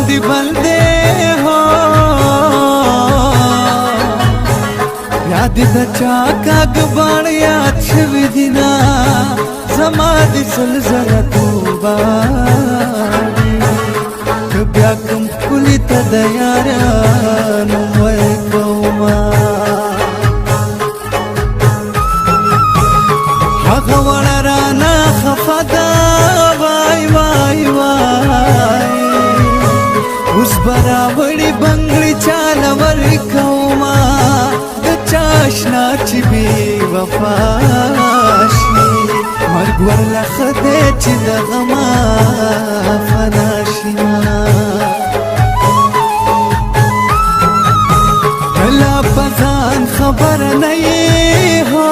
دی بل دے ہو یاد دا چاکاگ بان یاد شوی دینا زما دی سلزلہ توبانی کبیا کم کلی تا دیارانو وی کوما حق وڑرانا خفدا وای وای وای اس برابڑی بنگلی چالا ورکوما د چاشنا چی بی وفاشی مرگ ورلا خده چی دغما فناشینا لا پزان خبر نئی ہو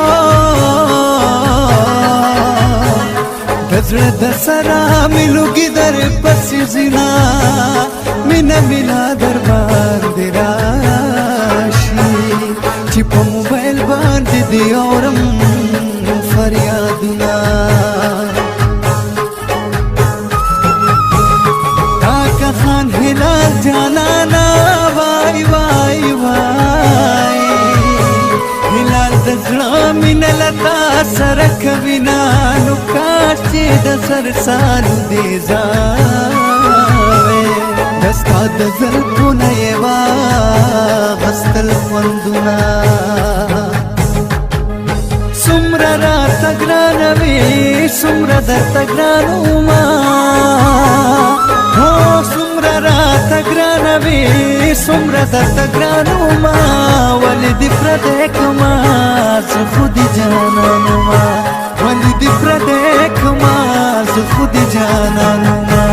دزر دسرا ملوگی در پسی زنا مینا ملا در باندی راشی چی پا موبایل باندی دیورم فریادنا کاکا خان ہلال جانانا وای وای وای هلال دزړه مینه لتا سره کوینا نو کاش چې د سر سالو دې ځاوې دستا د زلفونه یې واغستل خوندونه څومره راته ګرانه وې څومره درته ګرانه وما هو څومره راته ګرانه وې څومره درته ګرانه وما ولې دې پردی کما زه خو دې جانانه وما ولې دې پردی کما زه خو دې جانانه وما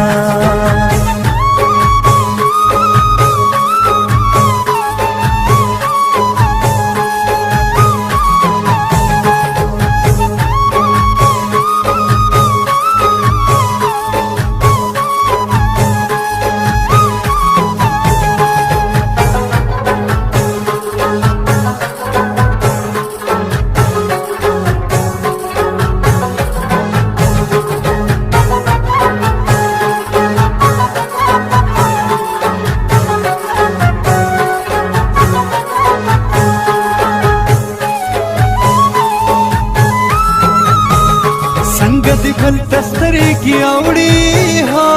دی بل تستری کی اوڑی ہو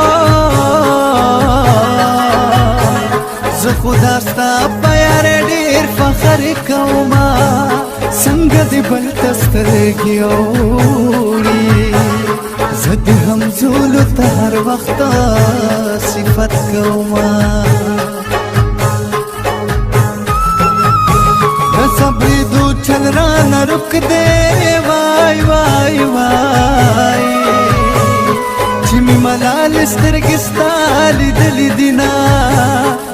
زه خدا ستا پیار ډیر فخر کوما څنګه دی بل تستری کی اوڑی زه د همزولو ته هر وخت صفت کوما د صبرې دو چل رانه رک دے وای وای وای چې می ملال سترګې ستا لیدلې دینا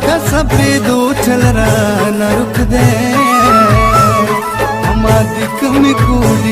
د صبرې دو چل رانه رک دے اما دې کمې کولی